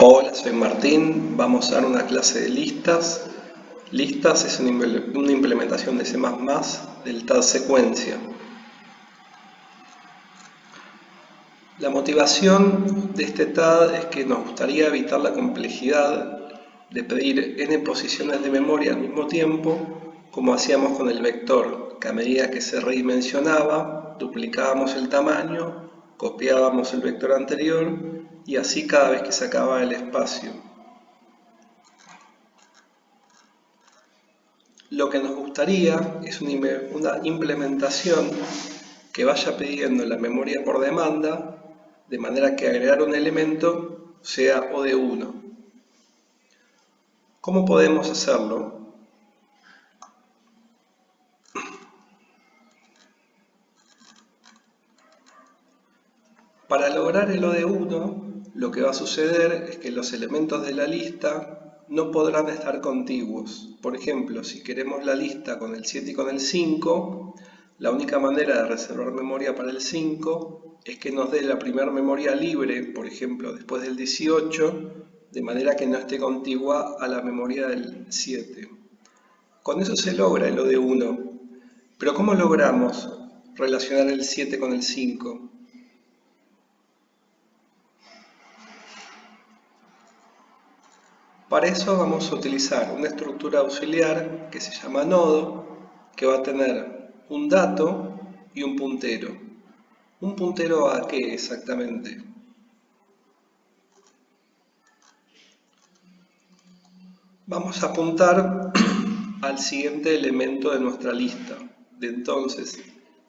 Hola, soy Martín. Vamos a dar una clase de listas. Listas es una implementación de C++ del TAD secuencia. La motivación de este TAD es que nos gustaría evitar la complejidad de pedir n posiciones de memoria al mismo tiempo, como hacíamos con el vector, que a medida que se redimensionaba, duplicábamos el tamaño, copiábamos el vector anterior y así cada vez que se acababa el espacio. Lo que nos gustaría es una implementación que vaya pidiendo la memoria por demanda, de manera que agregar un elemento sea O de 1. ¿Cómo podemos hacerlo? Para lograr el O de 1, lo que va a suceder es que los elementos de la lista no podrán estar contiguos. Por ejemplo, si queremos la lista con el 7 y con el 5, la única manera de reservar memoria para el 5 es que nos dé la primera memoria libre, por ejemplo, después del 18, de manera que no esté contigua a la memoria del 7. Con eso se logra el O de 1. Pero ¿cómo logramos relacionar el 7 con el 5? Para eso vamos a utilizar una estructura auxiliar que se llama nodo, que va a tener un dato y un puntero. ¿Un puntero a qué exactamente? Vamos a apuntar al siguiente elemento de nuestra lista. Entonces,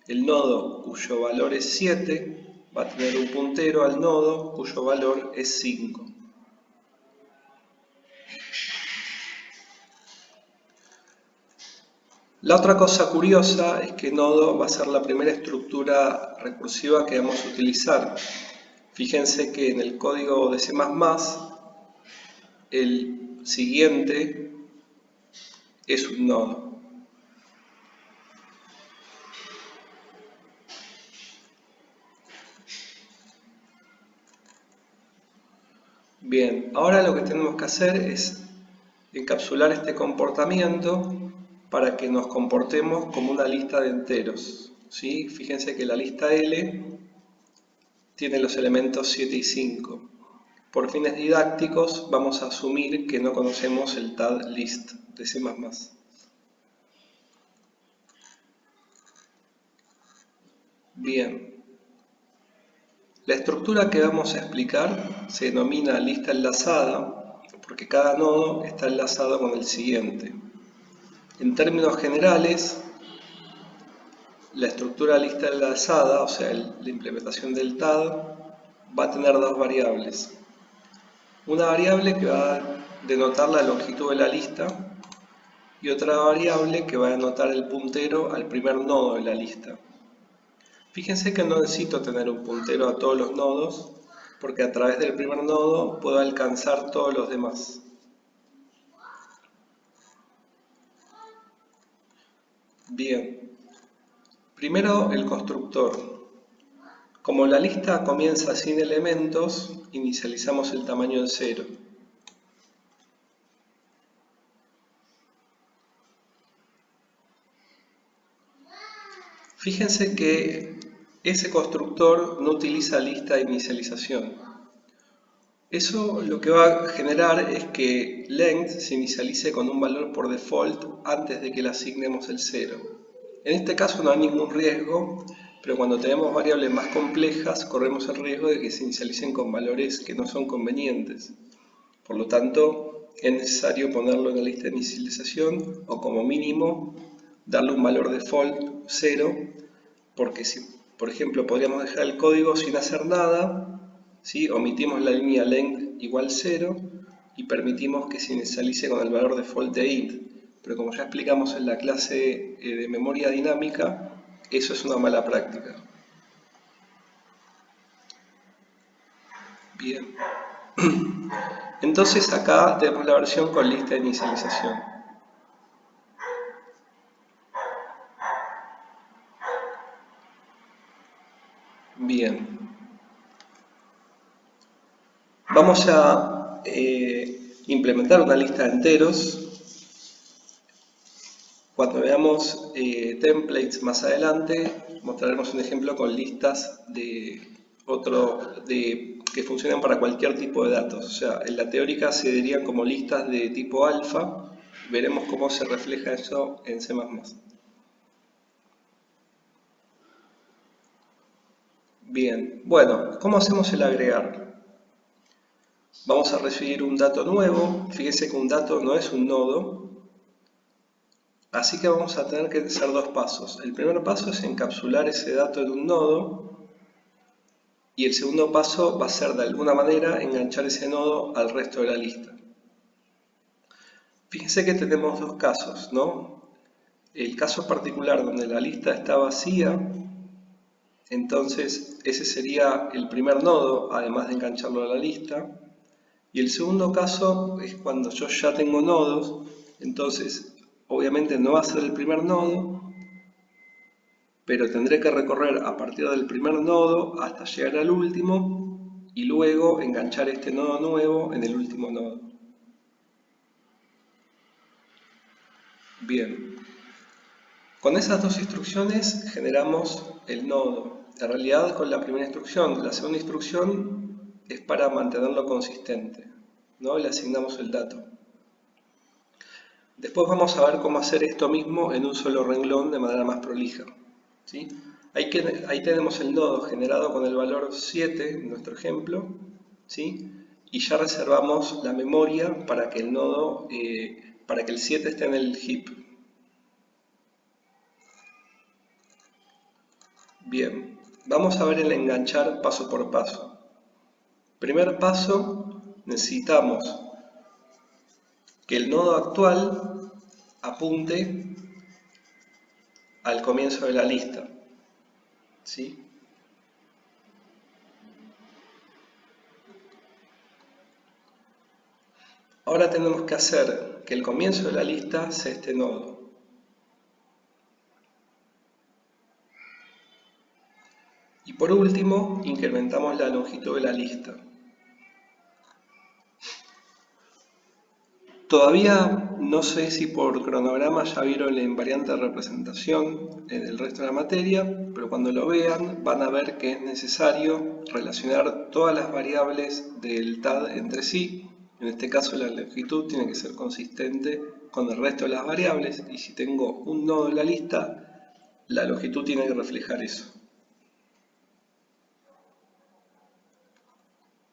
el nodo cuyo valor es 7 va a tener un puntero al nodo cuyo valor es 5. La otra cosa curiosa es que nodo va a ser la primera estructura recursiva que vamos a utilizar. Fíjense que en el código de C++ el siguiente es un nodo. Bien, ahora lo que tenemos que hacer es encapsular este comportamiento para que nos comportemos como una lista de enteros, ¿sí? Fíjense que la lista L tiene los elementos 7 y 5. Por fines didácticos vamos a asumir que no conocemos el TAD list de C++. Bien, la estructura que vamos a explicar se denomina lista enlazada porque cada nodo está enlazado con el siguiente. En términos generales, la estructura lista enlazada, o sea, la implementación del TAD, va a tener dos variables. Una variable que va a denotar la longitud de la lista y otra variable que va a denotar el puntero al primer nodo de la lista. Fíjense que no necesito tener un puntero a todos los nodos, porque a través del primer nodo puedo alcanzar todos los demás. Bien, primero el constructor. Como la lista comienza sin elementos, inicializamos el tamaño en 0. Fíjense que ese constructor no utiliza lista de inicialización. Eso lo que va a generar es que length se inicialice con un valor por default antes de que le asignemos el 0. En este caso no hay ningún riesgo, pero cuando tenemos variables más complejas corremos el riesgo de que se inicialicen con valores que no son convenientes. Por lo tanto, es necesario ponerlo en la lista de inicialización o como mínimo darle un valor default 0, porque si, por ejemplo, podríamos dejar el código sin hacer nada, ¿sí? Omitimos la línea length igual 0 y permitimos que se inicialice con el valor default de int. Pero como ya explicamos en la clase de memoria dinámica, eso es una mala práctica. Bien. Entonces acá tenemos la versión con lista de inicialización. Bien. Vamos a implementar una lista de enteros. Cuando veamos templates más adelante, mostraremos un ejemplo con listas que funcionan para cualquier tipo de datos. O sea, en la teórica se dirían como listas de tipo alfa. Veremos cómo se refleja eso en C++. Bien, bueno, ¿cómo hacemos el agregar? Vamos a recibir un dato nuevo. Fíjese que un dato no es un nodo. Así que vamos a tener que hacer dos pasos. El primer paso es encapsular ese dato en un nodo. Y el segundo paso va a ser de alguna manera enganchar ese nodo al resto de la lista. Fíjense que tenemos dos casos, ¿no? El caso particular donde la lista está vacía, entonces ese sería el primer nodo, además de engancharlo a la lista. Y el segundo caso es cuando yo ya tengo nodos, entonces obviamente no va a ser el primer nodo, pero tendré que recorrer a partir del primer nodo hasta llegar al último y luego enganchar este nodo nuevo en el último nodo. Bien, con esas dos instrucciones generamos el nodo. En realidad con la primera instrucción, la segunda instrucción es para mantenerlo consistente, ¿no? Le asignamos el dato. Después vamos a ver cómo hacer esto mismo en un solo renglón de manera más prolija, ¿sí? Ahí tenemos el nodo generado con el valor 7 en nuestro ejemplo, ¿sí? Y ya reservamos la memoria para que para que el 7 esté en el heap. Bien, vamos a ver el enganchar paso por paso. Primer paso, necesitamos que el nodo actual apunte al comienzo de la lista, ¿sí? Ahora tenemos que hacer que el comienzo de la lista sea este nodo. Y por último, incrementamos la longitud de la lista. Todavía no sé si por cronograma ya vieron la invariante de representación en el resto de la materia, pero cuando lo vean van a ver que es necesario relacionar todas las variables del TAD entre sí. En este caso la longitud tiene que ser consistente con el resto de las variables y si tengo un nodo en la lista, la longitud tiene que reflejar eso.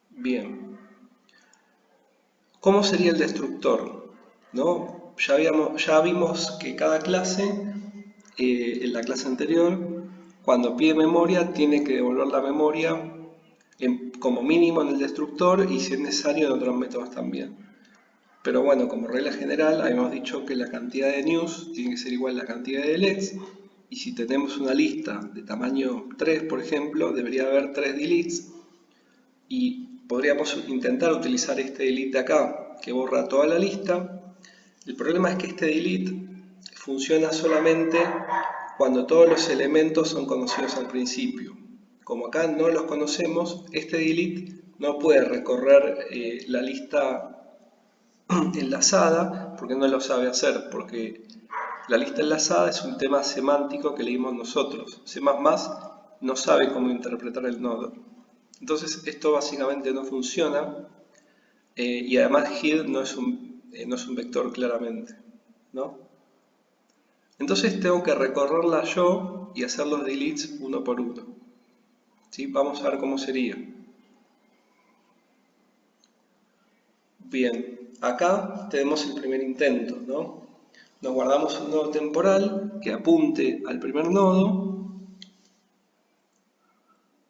Bien. ¿Cómo sería el destructor? ¿No? Ya vimos que cada clase, en la clase anterior, cuando pide memoria, tiene que devolver la memoria como mínimo en el destructor y si es necesario en otros métodos también. Pero bueno, como regla general, habíamos dicho que la cantidad de news tiene que ser igual a la cantidad de deletes y si tenemos una lista de tamaño 3, por ejemplo, debería haber 3 deletes y podríamos intentar utilizar este delete de acá, que borra toda la lista. El problema es que este delete funciona solamente cuando todos los elementos son conocidos al principio. Como acá no los conocemos, este delete no puede recorrer la lista enlazada porque no lo sabe hacer, porque la lista enlazada es un tema semántico que leímos nosotros. C++ no sabe cómo interpretar el nodo. Entonces esto básicamente no funciona y además head no es un vector claramente, ¿no? Entonces tengo que recorrerla yo y hacer los deletes uno por uno, ¿sí? Vamos a ver cómo sería. Bien, acá tenemos el primer intento, ¿no? Nos guardamos un nodo temporal que apunte al primer nodo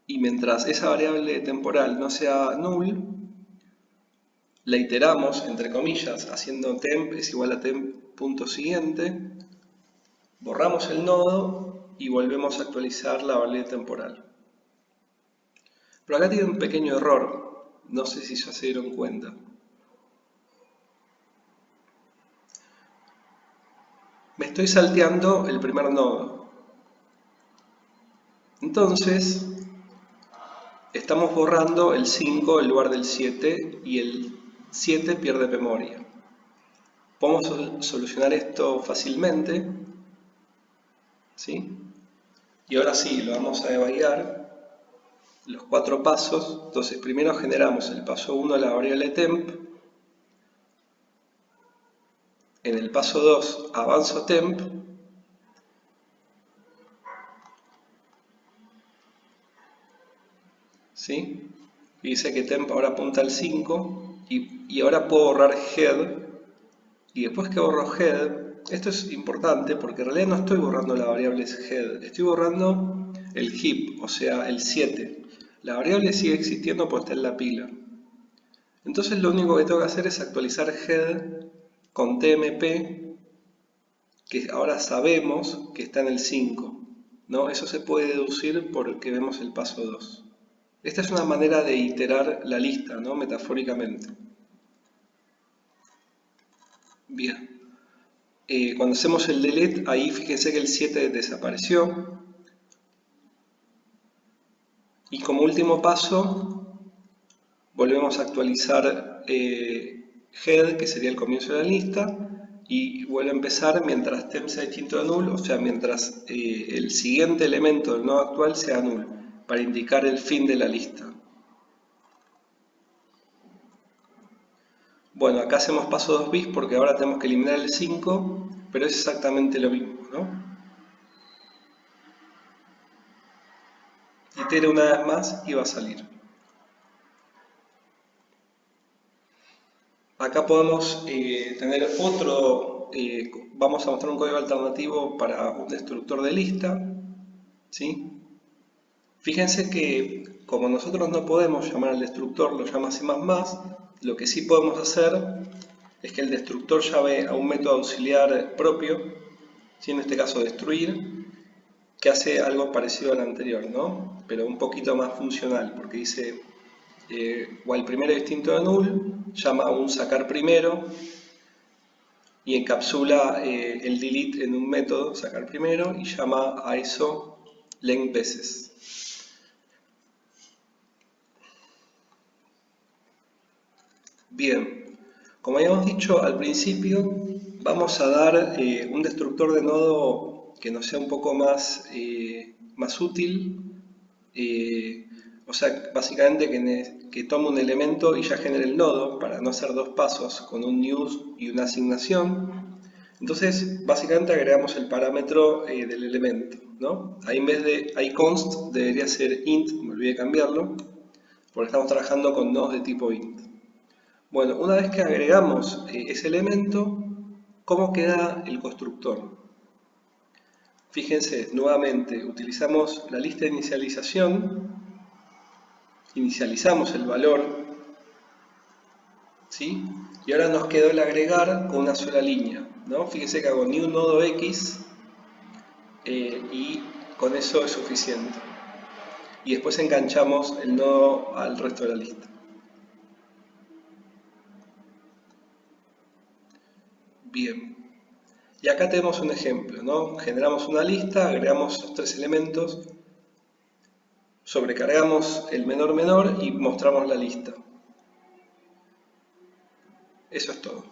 y mientras esa variable temporal no sea null, la iteramos, entre comillas, haciendo temp es igual a temp.siguiente, borramos el nodo y volvemos a actualizar la variable temporal. Pero acá tiene un pequeño error, no sé si ya se dieron cuenta. Me estoy salteando el primer nodo. Entonces, estamos borrando el 5 en lugar del 7 y el 7 pierde memoria. Podemos solucionar esto fácilmente, ¿sí? Y ahora sí, lo vamos a devallar, los 4 pasos. Entonces primero generamos el paso 1 la variable temp. En el paso 2 avanzo temp. ¿Sí? Y dice que temp ahora apunta al 5 y ahora puedo borrar head. Y después que borro head, esto es importante porque en realidad no estoy borrando la variable head, estoy borrando el heap, o sea, el 7. La variable sigue existiendo porque está en la pila. Entonces lo único que tengo que hacer es actualizar head con tmp, que ahora sabemos que está en el 5, ¿no? Eso se puede deducir porque vemos el paso 2. Esta es una manera de iterar la lista, ¿no? Metafóricamente. Bien. Cuando hacemos el delete, ahí fíjense que el 7 desapareció. Y como último paso, volvemos a actualizar head, que sería el comienzo de la lista, y vuelve a empezar mientras temp sea distinto de null, o sea, mientras el siguiente elemento del nodo actual sea null, para indicar el fin de la lista. Bueno, acá hacemos paso 2 bis porque ahora tenemos que eliminar el 5, pero es exactamente lo mismo, ¿no? Itere una vez más y va a salir. Acá podemos tener otro, vamos a mostrar un código alternativo para un destructor de lista, ¿sí? Fíjense que como nosotros no podemos llamar al destructor, lo llama C++, lo que sí podemos hacer es que el destructor llame a un método auxiliar propio, ¿sí? En este caso destruir, que hace algo parecido al anterior, ¿no? Pero un poquito más funcional, porque dice while primero distinto de null, llama a un sacar primero y encapsula el delete en un método, sacar primero, y llama a eso length veces. Bien, como habíamos dicho al principio, vamos a dar un destructor de nodo que nos sea un poco más, más útil. O sea, básicamente que tome un elemento y ya genere el nodo para no hacer dos pasos con un new y una asignación. Entonces, básicamente agregamos el parámetro del elemento, ¿no? Ahí en vez de iConst debería ser int, me olvidé cambiarlo, porque estamos trabajando con nodos de tipo int. Bueno, una vez que agregamos ese elemento, ¿cómo queda el constructor? Fíjense, nuevamente, utilizamos la lista de inicialización, inicializamos el valor, ¿sí? Y ahora nos quedó el agregar con una sola línea, ¿no? Fíjense que hago new nodo x y con eso es suficiente. Y después enganchamos el nodo al resto de la lista. Bien. Y acá tenemos un ejemplo, ¿no? Generamos una lista, agregamos los 3 elementos, sobrecargamos el menor y mostramos la lista. Eso es todo.